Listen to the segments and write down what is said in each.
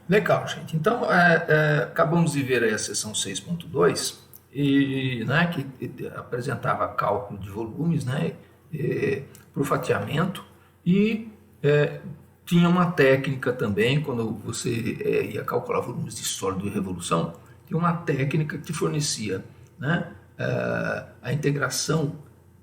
Legal, gente. Então, acabamos de ver aí a seção 6.2 e, né, que apresentava cálculo de volumes, né, para o fatiamento e tinha uma técnica também, quando você ia calcular volumes de sólido e revolução, tinha uma técnica que fornecia, né, a integração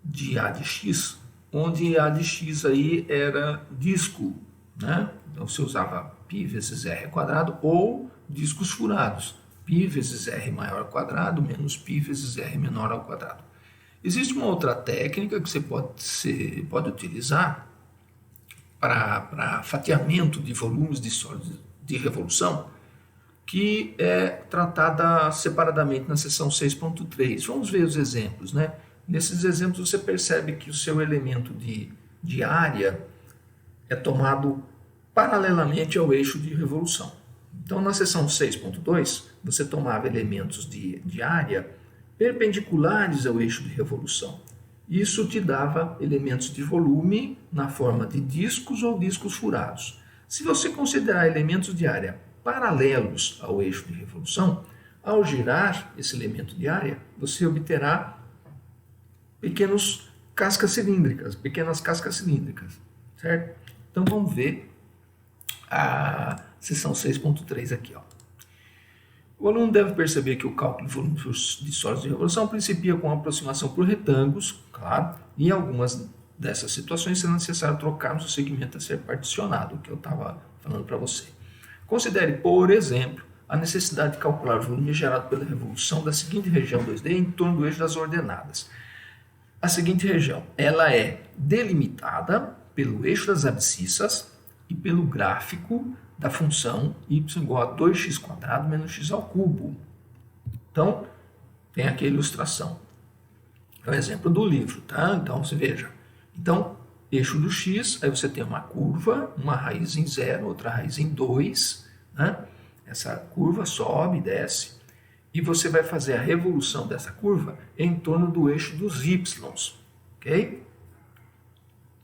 de A de x, onde A de x aí era disco, né? Então você usava π vezes r quadrado ou discos furados, π vezes r maior ao quadrado menos π vezes r menor ao quadrado. Existe uma outra técnica que você pode utilizar para fatiamento de volumes de sólidos de revolução, que é tratada separadamente na seção 6.3. Vamos ver os exemplos, né? Nesses exemplos você percebe que o seu elemento de área é tomado paralelamente ao eixo de revolução. Então, na seção 6.2, você tomava elementos de área perpendiculares ao eixo de revolução. Isso te dava elementos de volume na forma de discos ou discos furados. Se você considerar elementos de área paralelos ao eixo de revolução, ao girar esse elemento de área, você obterá pequenas cascas cilíndricas, certo? Então vamos ver a seção 6.3 aqui, ó. O aluno deve perceber que o cálculo de volume de sólidos de revolução principia com a aproximação por retângulos, claro, e em algumas dessas situações será necessário trocarmos o segmento a ser particionado, o que eu estava falando para você. Considere, por exemplo, a necessidade de calcular o volume gerado pela revolução da seguinte região 2D em torno do eixo das ordenadas. A seguinte região, ela é delimitada pelo eixo das abscissas e pelo gráfico da função y igual a 2x² menos x ao cubo. Então, tem aqui a ilustração. É o exemplo do livro, tá? Então, você veja. Então, eixo do x, aí você tem uma curva, uma raiz em 0, outra raiz em 2, né? Essa curva sobe e desce, e você vai fazer a revolução dessa curva em torno do eixo dos y, ok?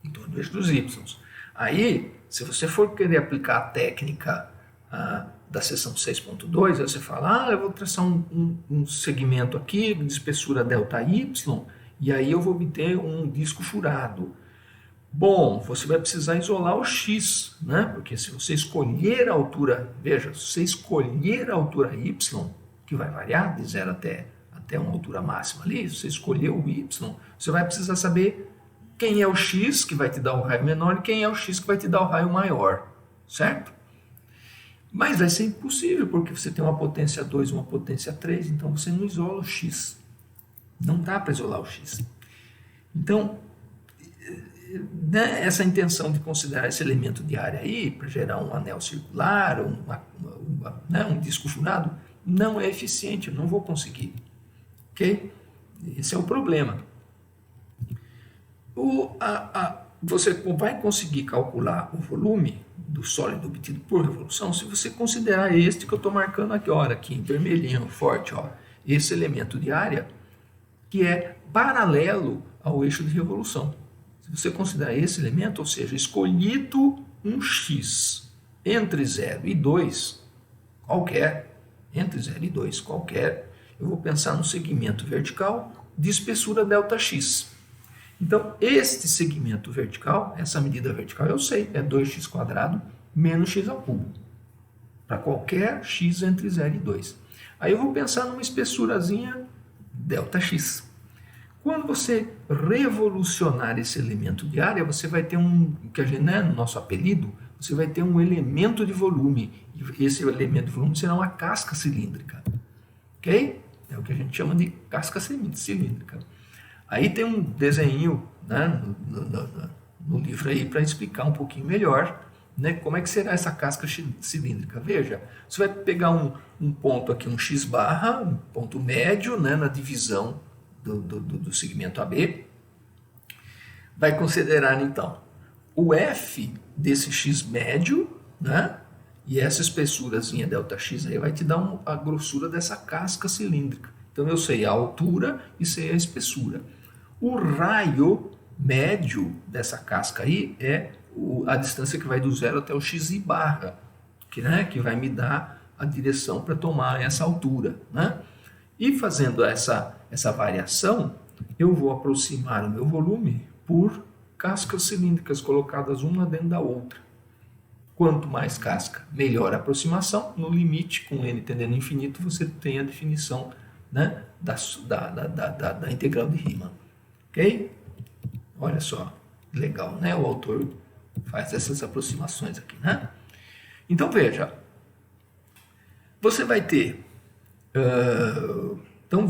Em torno do eixo dos y. Aí, se você for querer aplicar a técnica da seção 6.2, você fala, eu vou traçar um segmento aqui de espessura ΔY, e aí eu vou obter um disco furado. Bom, você vai precisar isolar o x, né? Porque se você escolher a altura, veja, se você escolher a altura y, que vai variar de 0 até uma altura máxima ali, se você escolher o y, você vai precisar saber quem é o x que vai te dar o raio menor e quem é o x que vai te dar o raio maior, certo? Mas vai ser impossível, porque você tem uma potência 2 e uma potência 3, então você não isola o x. Não dá para isolar o x. Então, né, essa intenção de considerar esse elemento de área aí, para gerar um anel circular, um disco furado, não é eficiente, eu não vou conseguir. Ok? Esse é o problema. Você vai conseguir calcular o volume do sólido obtido por revolução se você considerar este que eu estou marcando aqui, ó, aqui em vermelhinho, forte, ó, esse elemento de área que é paralelo ao eixo de revolução. Se você considerar esse elemento, ou seja, escolhido um x entre 0 e 2, qualquer, entre 0 e 2, qualquer, eu vou pensar no segmento vertical de espessura ΔX. Então, este segmento vertical, essa medida vertical, eu sei, é 2x² menos x ao cubo. Para qualquer x entre 0 e 2. Aí eu vou pensar numa espessurazinha ΔX. Quando você revolucionar esse elemento de área, você vai ter que a gente, né, no nosso apelido, você vai ter um elemento de volume. E esse elemento de volume será uma casca cilíndrica. Ok? É o que a gente chama de casca cilíndrica. Aí tem um desenho, né, no livro aí para explicar um pouquinho melhor, né, como é que será essa casca cilíndrica. Veja, você vai pegar um ponto aqui, um x barra, um ponto médio, né, na divisão do segmento AB. Vai considerar então o f desse x médio, né, e essa espessurazinha ΔX aí vai te dar a grossura dessa casca cilíndrica. Então eu sei a altura e sei a espessura. O raio médio dessa casca aí é a distância que vai do 0 até o xi barra. que vai me dar a direção para tomar essa altura, né? E fazendo essa variação, eu vou aproximar o meu volume por cascas cilíndricas colocadas uma dentro da outra. Quanto mais casca, melhor a aproximação. No limite, com n tendendo ao infinito, você tem a definição, né, da integral de Riemann. Ok? Olha só, legal, né? O autor faz essas aproximações aqui, né? Então, veja, você vai ter... então,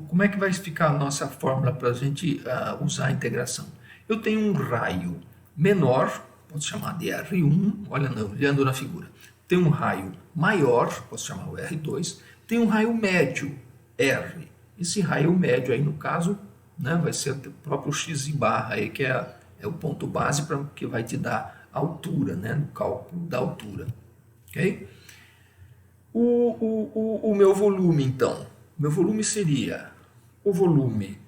como é que vai ficar a nossa fórmula para a gente usar a integração? Eu tenho um raio menor, posso chamar de R1, olhando na figura. Tem um raio maior, posso chamar o R2. Tem um raio médio, R. Esse raio médio aí, no caso, né, vai ser o próprio x e barra, aí, que é o ponto base que vai te dar a altura, né, no cálculo da altura. Ok? O meu volume, então. Meu volume seria o volume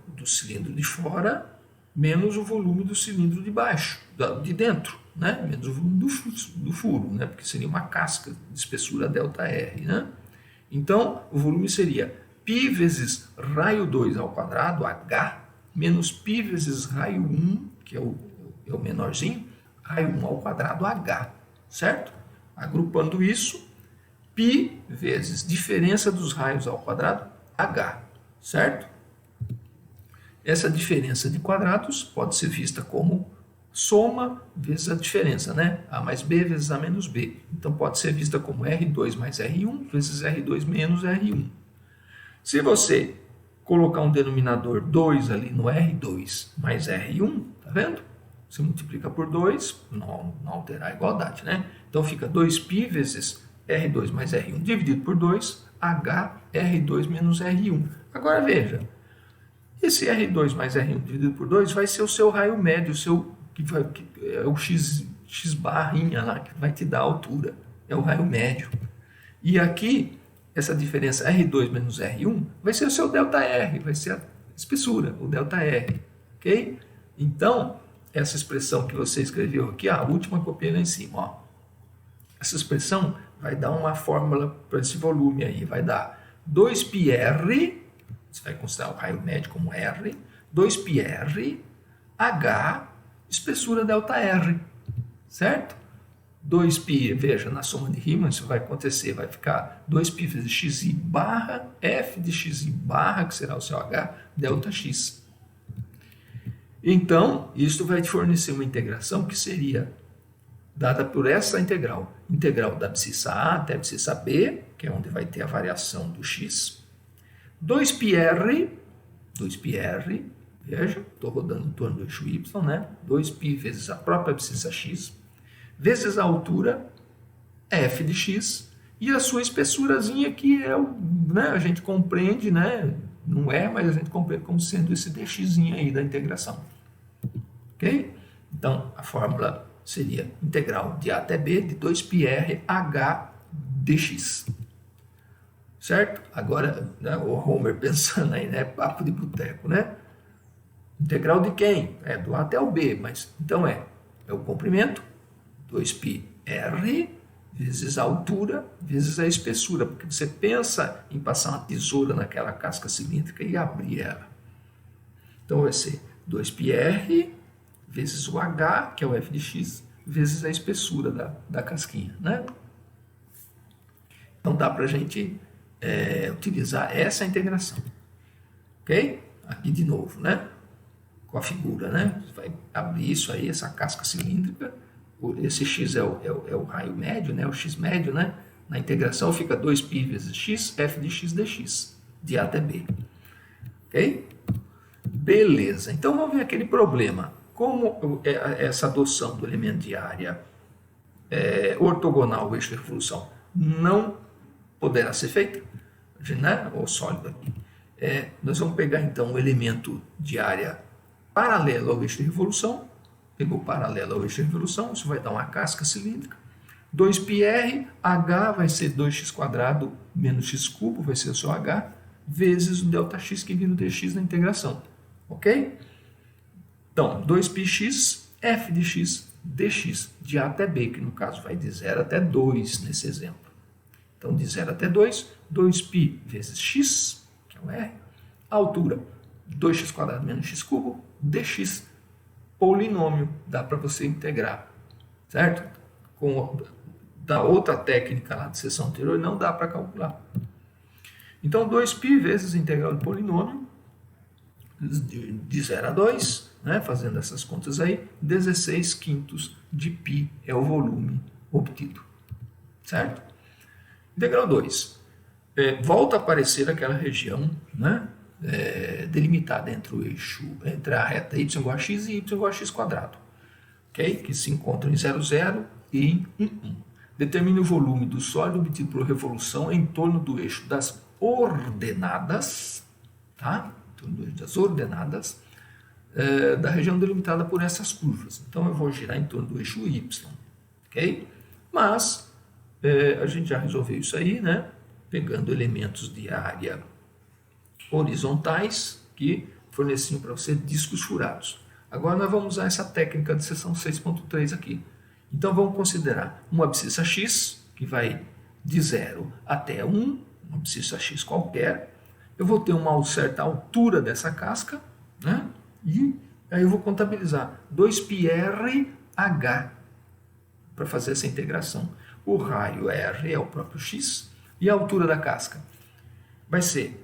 do cilindro de fora menos o volume do cilindro de baixo, de dentro, né? Menos o volume do furo, né? Porque seria uma casca de espessura ΔR, né? Então, o volume seria π vezes raio 2 ao quadrado, H, menos π vezes raio 1, que é o menorzinho, raio 1 ao quadrado, H, certo? Agrupando isso, π vezes diferença dos raios ao quadrado, H, certo? Essa diferença de quadrados pode ser vista como soma vezes a diferença, né? A mais B vezes A menos B. Então pode ser vista como R2 mais R1 vezes R2 menos R1. Se você colocar um denominador 2 ali no R2 mais R1, tá vendo? Você multiplica por 2, não alterar a igualdade, né? Então fica 2π vezes R2 mais R1 dividido por 2, H R2 menos R1. Agora veja, esse R2 mais R1 dividido por 2 vai ser o seu raio médio, que é o x barrinha lá, que vai te dar a altura. É o raio médio. E aqui, essa diferença R2 menos R1 vai ser o seu ΔR, vai ser a espessura, o ΔR. Ok? Então, essa expressão que você escreveu aqui, a última copiei lá em cima, ó. Essa expressão vai dar uma fórmula para esse volume aí, vai dar 2πr, você vai considerar o raio médio como R, 2πr, H, espessura ΔR, certo? 2π, veja, na soma de Riemann isso vai acontecer, vai ficar 2π vezes xi barra, f de xi barra, que será o seu H, ΔX. Então, isso vai te fornecer uma integração que seria dada por essa integral da abscissa A até a abscissa B, que é onde vai ter a variação do x, 2πr, veja, estou rodando em torno do eixo y, né? 2π vezes a própria abscissa x, vezes a altura, f de x, e a sua espessurazinha que é né, a gente compreende, né? Não é, mas a gente compreende como sendo esse dx aí da integração. Ok? Então, a fórmula seria integral de A até B de 2πr h dx. Certo? Agora, né, o Homer pensando aí, né? Papo de boteco, né? Integral de quem? É do A até o B, mas então é o comprimento, 2πr vezes a altura vezes a espessura, porque você pensa em passar uma tesoura naquela casca cilíndrica e abrir ela. Então vai ser 2πr vezes o h, que é o f de x, vezes a espessura da casquinha, né? Então dá para a gente utilizar essa integração. Ok? Aqui de novo, né? Com a figura, né? Você vai abrir isso aí, essa casca cilíndrica. Esse x é o raio médio, né? O x médio, né? Na integração fica 2π vezes x, f de x dx, de A até B. Ok? Beleza. Então vamos ver aquele problema. Como essa adoção do elemento de área ortogonal ao eixo de revolução não poderá ser feita, né? Ou sólido aqui. Nós vamos pegar então o elemento de área paralelo ao eixo de revolução. Pegou paralelo ao eixo de revolução, isso vai dar uma casca cilíndrica. 2πr, h vai ser 2x² menos x³ vai ser o seu h, vezes o ΔX que vira o dx na integração. Ok? Então, 2πx, f de x dx, de A até B, que no caso vai de 0 até 2 nesse exemplo. Então, de 0 até 2, 2π vezes x, que é o R, a altura 2x² menos x cubo, dx, polinômio, dá para você integrar, certo? Da outra técnica lá de seção anterior, não dá para calcular. Então, 2π vezes a integral do polinômio, de 0 a 2, né, fazendo essas contas aí, 16 quintos de π é o volume obtido, certo? Integral 2. Volta a aparecer aquela região, né, delimitada entre a reta y igual a x e y igual a x², okay? Que se encontram em 0, 0 e em 1, 1. Determine o volume do sólido obtido por revolução em torno do eixo das ordenadas, tá? Em torno do eixo das ordenadas da região delimitada por essas curvas. Então eu vou girar em torno do eixo y, ok? Mas a gente já resolveu isso aí, né? Pegando elementos de área horizontais que forneciam para você discos furados. Agora nós vamos usar essa técnica de seção 6.3 aqui. Então vamos considerar uma abscissa x, que vai de 0 até 1, uma abscissa x qualquer. Eu vou ter uma certa altura dessa casca, né? E aí eu vou contabilizar 2πrh para fazer essa integração. O raio R é o próprio x e a altura da casca vai ser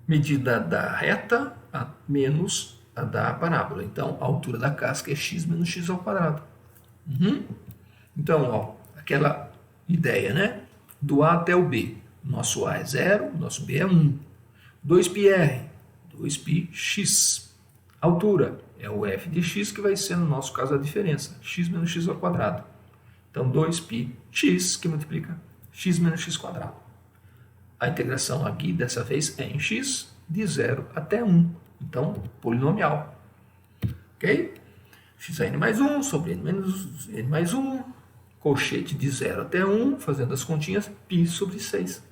medida da reta menos a da parábola. Então, a altura da casca é x menos x². Então, ó, aquela ideia, né? Do A até o B. Nosso A é 0, nosso B é 1. 2πr, 2πx. Altura é o f de x, que vai ser, no nosso caso, a diferença. X menos x². Então, 2πx, que multiplica x menos x². A integração aqui, dessa vez, é em x, de 0 até 1. Então, polinomial. Ok? Xn mais 1 sobre n menos n mais 1. Colchete de 0 até 1, fazendo as continhas, π sobre 6.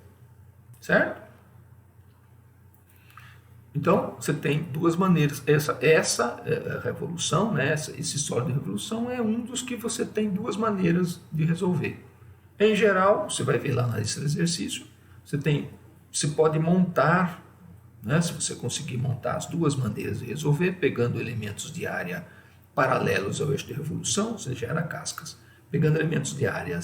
Certo? Então, você tem duas maneiras. Essa revolução, né, esse sólido de revolução, é um dos que você tem duas maneiras de resolver. Em geral, você vai ver lá nesse exercício, você pode montar, né, se você conseguir montar as duas maneiras de resolver, pegando elementos de área paralelos ao eixo de revolução, você gera cascas. Pegando elementos de área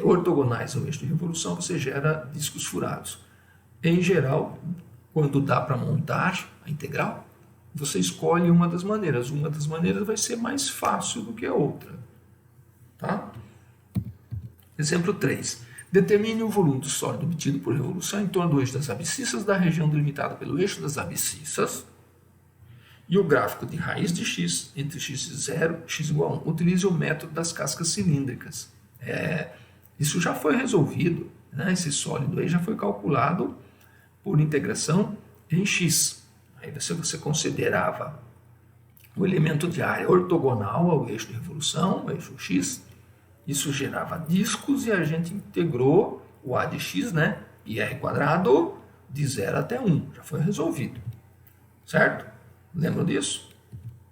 ortogonais ao eixo de revolução, você gera discos furados. Em geral, quando dá para montar a integral, você escolhe uma das maneiras. Uma das maneiras vai ser mais fácil do que a outra. Tá? Exemplo 3. Determine o volume do sólido obtido por revolução em torno do eixo das abscissas da região delimitada pelo eixo das abscissas e o gráfico de raiz de x entre x0 e x igual a 1. Utilize o método das cascas cilíndricas. Isso já foi resolvido, né? Esse sólido aí já foi calculado por integração em x. Aí você considerava o elemento de área ortogonal ao eixo de revolução, o eixo x. Isso gerava discos e a gente integrou o a de x, né? πr² de 0 até 1. Já foi resolvido. Certo? Lembram disso?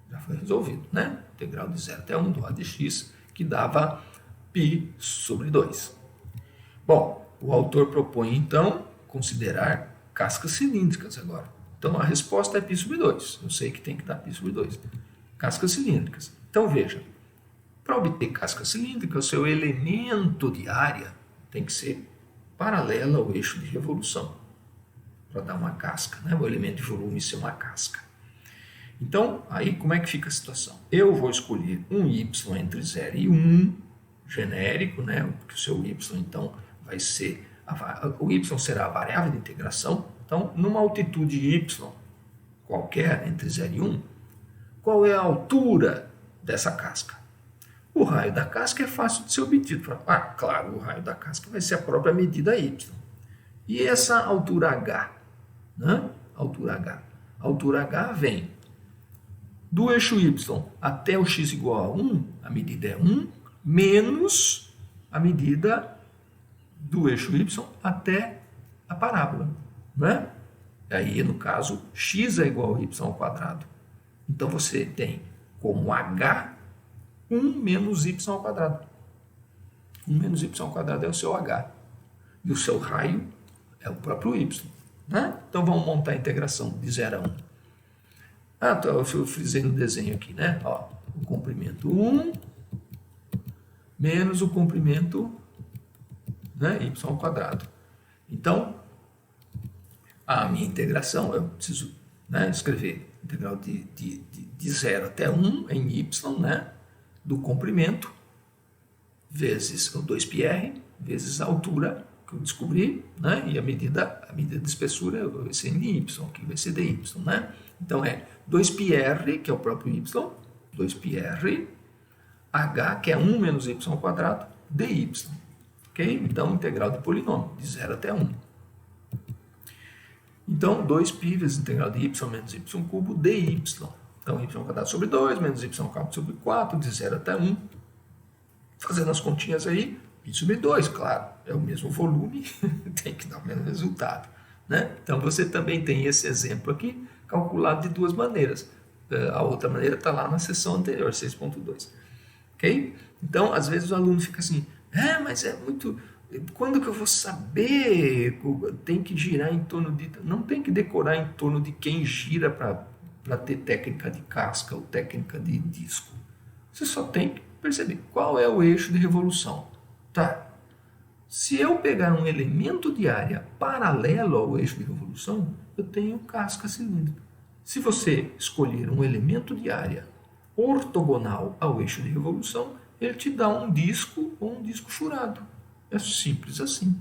Já foi resolvido, né? Integral de 0 até 1 do a de x, que dava π sobre 2. Bom, o autor propõe, então, considerar cascas cilíndricas agora. Então, a resposta é π sobre 2. Eu sei que tem que dar π sobre 2. Cascas cilíndricas. Então, veja. Para obter casca cilíndrica, o seu elemento de área tem que ser paralelo ao eixo de revolução. Para dar uma casca, né? O elemento de volume ser uma casca. Então, aí como é que fica a situação? Eu vou escolher um y entre 0 e 1, genérico, né? Porque o seu y, então, vai ser... O y será a variável de integração. Então, numa altitude y qualquer, entre 0 e 1, qual é a altura dessa casca? O raio da casca é fácil de ser obtido. Claro, o raio da casca vai ser a própria medida y. E essa altura h? Né? Altura h. A altura h vem do eixo y até o x igual a 1, a medida é 1, menos a medida do eixo y até a parábola. Né? Aí, no caso, x é igual a y². Então, você tem como h 1 menos y ao quadrado. 1 menos y ao quadrado é o seu h. E o seu raio é o próprio y. Né? Então vamos montar a integração de 0 a 1. Eu frisei no desenho aqui, né? Ó, o comprimento 1 menos o comprimento, né, y ao quadrado. Então, a minha integração, eu preciso, né, escrever integral de 0 até 1 em y, né, do comprimento, vezes o 2πr, vezes a altura que eu descobri, né, e a medida de espessura vai ser dy, que vai ser dy, né? Então é 2πr, que é o próprio y, 2πr, h, que é 1 menos y ao quadrado, dy. Ok? Então, integral de polinômio, de 0 até 1. Então, 2π vezes integral de y menos y cubo dy. Então, y ao quadrado sobre 2, menos y ao quadrado sobre 4, de 0 até 1. Fazendo as continhas aí, π sobre 2, claro, é o mesmo volume, tem que dar o mesmo resultado. Né? Então, você também tem esse exemplo aqui, calculado de duas maneiras. A outra maneira está lá na seção anterior, 6.2. Ok? Então, às vezes o aluno fica assim, mas é muito... Quando que eu vou saber? Tem que girar em torno de... Não tem que decorar em torno de quem gira para ter técnica de casca ou técnica de disco. Você só tem que perceber qual é o eixo de revolução. Tá? Se eu pegar um elemento de área paralelo ao eixo de revolução, eu tenho casca cilíndrica. Se você escolher um elemento de área ortogonal ao eixo de revolução, ele te dá um disco ou um disco furado. É simples assim,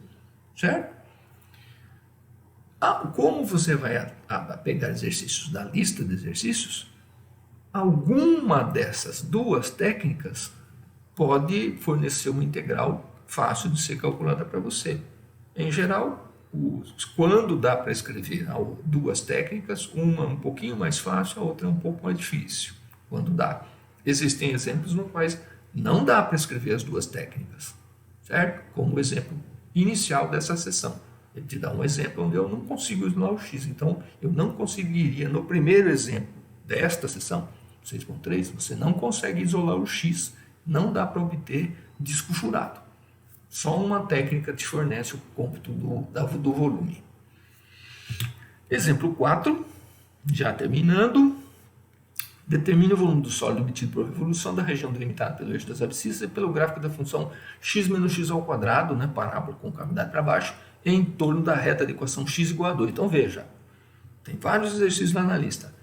certo? Como você vai pegar exercícios da lista de exercícios, alguma dessas duas técnicas pode fornecer uma integral fácil de ser calculada para você. Em geral, quando dá para escrever duas técnicas, uma um pouquinho mais fácil, a outra um pouco mais difícil. Quando dá. Existem exemplos no quais não dá para escrever as duas técnicas, certo? Como o exemplo inicial dessa sessão. Ele te dá um exemplo onde eu não consigo isolar o x. Então, eu não conseguiria, no primeiro exemplo desta sessão, 6.3, você não consegue isolar o x, não dá para obter disco furado. Só uma técnica te fornece o cômputo do volume. Exemplo 4, já terminando. Determine o volume do sólido obtido por revolução da região delimitada pelo eixo das abscissas e pelo gráfico da função x menos x ao quadrado, né, parábola com cavidade para baixo, em torno da reta de equação x igual a 2. Então veja, tem vários exercícios lá na lista.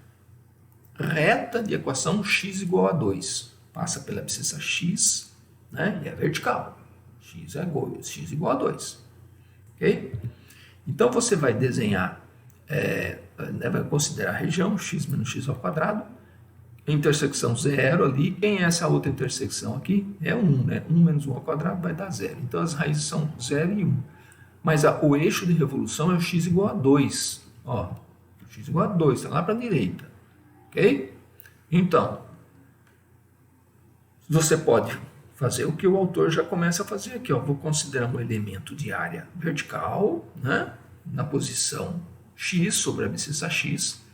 Reta de equação x igual a 2. Passa pela abscissa x, né, e é vertical. X igual a 2. Ok? Então você vai desenhar, vai considerar a região x menos x ao quadrado, intersecção 0 ali. Quem é essa outra intersecção aqui? É 1, né? 1 menos 1 ao quadrado vai dar 0. Então as raízes são 0 e 1. Mas o eixo de revolução é o x igual a 2. Ó, x igual a 2, está lá para a direita. Ok? Então, você pode fazer o que o autor já começa a fazer aqui. Ó. Vou considerar um elemento de área vertical, né? Na posição x sobre a abscissa x.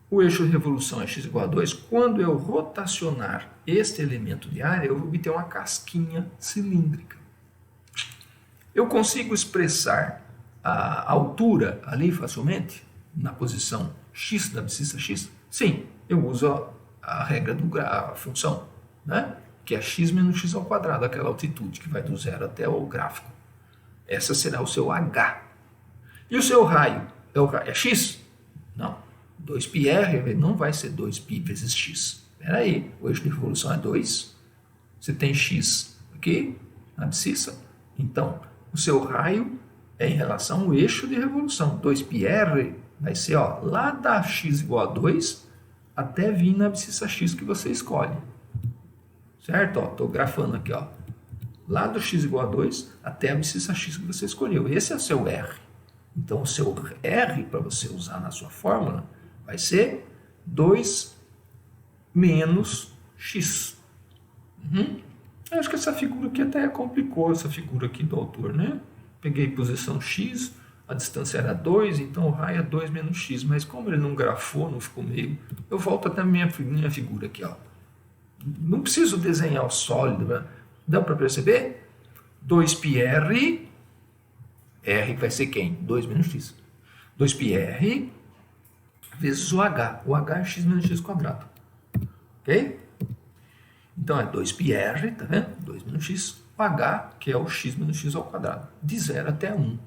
O eixo de revolução é x igual a 2. Quando eu rotacionar este elemento de área, eu vou obter uma casquinha cilíndrica. Eu consigo expressar a altura ali facilmente, na posição x da abscissa x? Sim, eu uso a regra da função, né? Que é x menos x ao quadrado, aquela altitude que vai do 0 até o gráfico. Essa será o seu h. E o seu raio? É x? Não. 2πr não vai ser 2π vezes x. Espera aí, o eixo de revolução é 2. Você tem x aqui, na abscissa. Então, o seu raio é em relação ao eixo de revolução. 2πr vai ser lá da x igual a 2 até vir na abscissa x que você escolhe. Certo? Estou grafando aqui. Lá do x igual a 2 até a abscissa x que você escolheu. Esse é o seu R. Então, o seu R, para você usar na sua fórmula, vai ser 2 menos x. Eu acho que essa figura aqui até complicou, essa figura aqui do autor, né? Peguei posição x, a distância era 2, então o raio é 2 menos x. Mas como ele não grafou, não ficou meio... Eu volto até a minha figura aqui. Não preciso desenhar o sólido, né? Dá para perceber? 2πr, R vai ser quem? 2 menos x. 2πr vezes o h. O h é x menos x quadrado. Ok? Então é 2πr, tá vendo? 2 menos x. O h, que é o x menos x ao quadrado. De 0 até 1.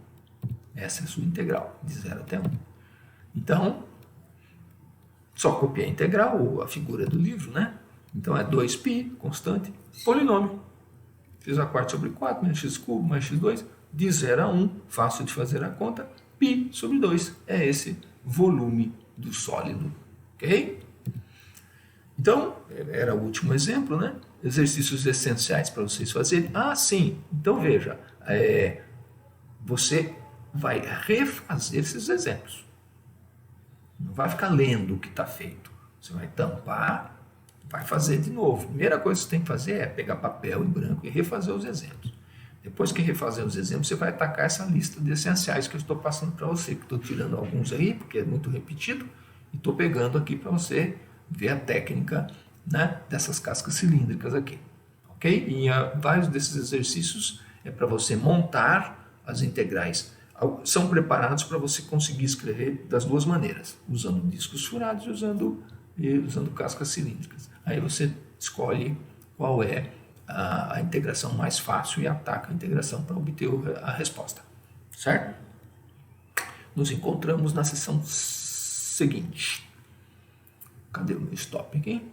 Essa é a sua integral. De 0 até 1. Então, só copiar a integral, ou a figura do livro, né? Então é 2π, constante, polinômio. Fiz a quarta sobre 4, menos x cubo, mais x2, de 0 a 1, fácil de fazer a conta, π sobre 2. É esse volume do sólido, ok? Então, era o último exemplo, né? Exercícios essenciais para vocês fazerem. Ah, sim, então veja, você vai refazer esses exemplos. Não vai ficar lendo o que está feito. Você vai tampar, vai fazer de novo. A primeira coisa que você tem que fazer é pegar papel em branco e refazer os exemplos. Depois que refazer os exemplos, você vai atacar essa lista de essenciais que eu estou passando para você, que estou tirando alguns aí, porque é muito repetido, e estou pegando aqui para você ver a técnica, né, dessas cascas cilíndricas aqui. Ok? E vários desses exercícios é para você montar as integrais. São preparados para você conseguir escrever das duas maneiras, usando discos furados e usando cascas cilíndricas. Aí você escolhe qual é a integração mais fácil e ataca a integração para obter a resposta. Certo? Nos encontramos na sessão seguinte. Cadê o meu stop aqui?